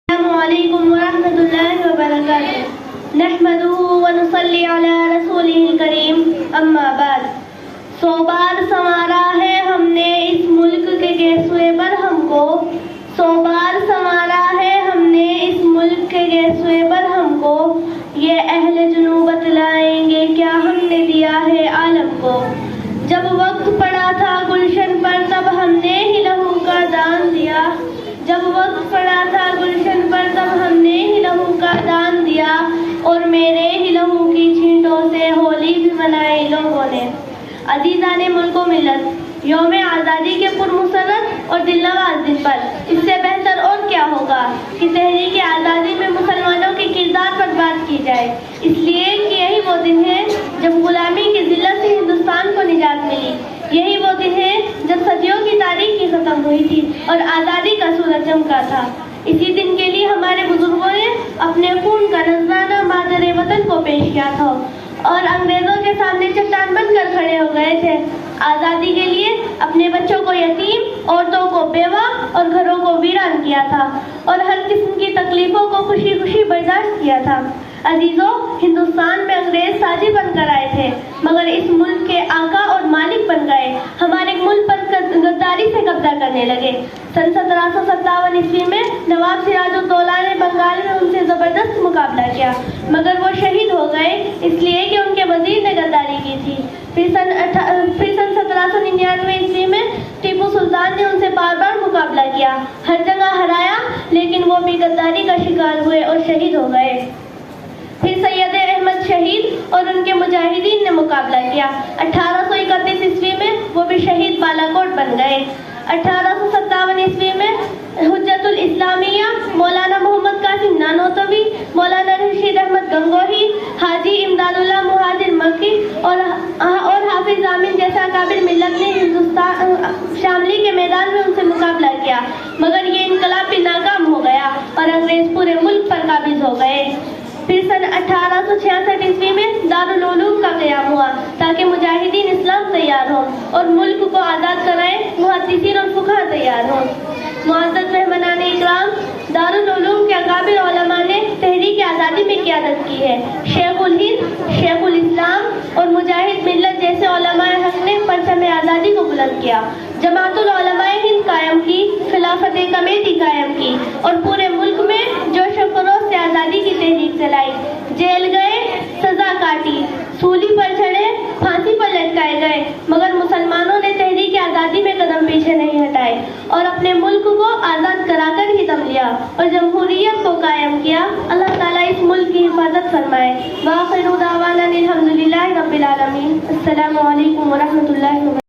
السلام علیکم ورحمۃ اللہ وبرکاتہ نحمدہ ونصلی علی رسولہ الکریم اما بعد سو بار سنوارا ہے ہم نے اس ملک کے گیسوئے پر ہم کو سو بار سنوارا ہے ہم نے اس ملک کے گیسوئے پر ہم کو یہ اہل جنوب بتلائیں گے کیا ہم نے دیا ہے عالم کو جب وقت پڑا تھا گلشن پر تب ہم نے ہی لہو کا دان دیا جب وقت پڑا تھا گلشن پر تب ہم نے ہی لہو کا دان دیا اور میرے ہی لہو کی چھینٹوں سے ہولی بھی منائی لوگوں نے عزیزان ملک و ملت یوم آزادی کے پرمسرت اور دل نواز دن پر اس سے بہتر اور کیا ہوگا کہ تحریک آزادی میں مسلمانوں کے کردار پر بات کی جائے اس لیے کہ یہی وہ دن ہے جب غلامی کی ذلت سے ہندوستان کو نجات ملی یہی وہ دن ہے جب صدیوں کی تاریخ کی ختم ہوئی تھی اور آزادی کا سورج چمکا تھا اسی دن کے لیے ہمارے بزرگوں نے اپنے خون کا نذرانہ مادر وطن کو پیش کیا تھا اور انگریزوں کے سامنے چٹان بن کر کھڑے ہو گئے تھے آزادی کے لیے اپنے بچوں کو یتیم عورتوں کو بیوہ اور گھروں کو ویران کیا تھا اور ہر قسم کی تکلیفوں کو خوشی خوشی برداشت کیا تھا عزیزوں ہندوستان میں انگریز سازی بن کر آئے تھے مگر اس ملک کے آقا اور مالک بن گئے ہمارے ملک پر غداری سے قبضہ کرنے لگے سن 1757 عیسوی میں نواب سراج الدولہ نے بنگال میں ان سے زبردست مقابلہ کیا مگر وہ شہید ہو گئے اس لیے کہ ان کے وزیر نے غداری کی تھی پھر سن 1799 عیسوی میں ٹیپو سلطان نے ان سے بار بار مقابلہ کیا ہر جگہ ہرایا لیکن وہ بھی غداری کا شکار ہوئے اور شہید ہو گئے پھر سید احمد شہید اور ان کے مجاہدین نے مقابلہ کیا 1831 عیسوی میں وہ بھی شہید بالا کوٹ بن گئے 1857 عیسوی میں حجت الاسلامیہ مولانا محمد قاسم نانوتوی مولانا رشید احمد گنگوہی حاجی امداد اللہ مہاجر مکی اور حافظ امین جیسا قابل ملت نے ہندوستان شاملی کے میدان میں ان سے مقابلہ کیا مگر یہ انقلاب بھی ناکام ہو گیا اور انگریز پورے ملک پر قابض ہو گئے پھر سن 1866 عیسوی میں دارالعلوم کا قیام ہوا تاکہ مجاہدین اسلام تیار ہوں اور ملک کو آزاد کرائیں محدثین اور فقہاء تیار ہوں معزز مہمانان اکرام دارالعلوم کے اکابر علماء نے تحریک آزادی میں قیادت کی ہے شیخ الہند شیخ الاسلام اور مجاہد ملت جیسے علماء حق نے پرچم آزادی کو بلند کیا جماعت العلماء ہند قائم کی خلافت کمیٹی قائم کی اور پورے ملک میں جوش و خروش سے آزادی کی تحریک چلائی جیل گئے سزا کاٹی سولی پر چڑھے پھانسی پر لٹکائے گئے مگر مسلمانوں نے تحریک آزادی میں قدم پیچھے نہیں ہٹائے اور اپنے ملک کو آزاد کرا کر ہی دم لیا اور جمہوریت کو قائم کیا اللہ تعالیٰ اس ملک کی حفاظت فرمائے وآخر دعوانا الحمدللہ رب العالمین السلام علیکم ورحمۃ اللہ وبرکاتہ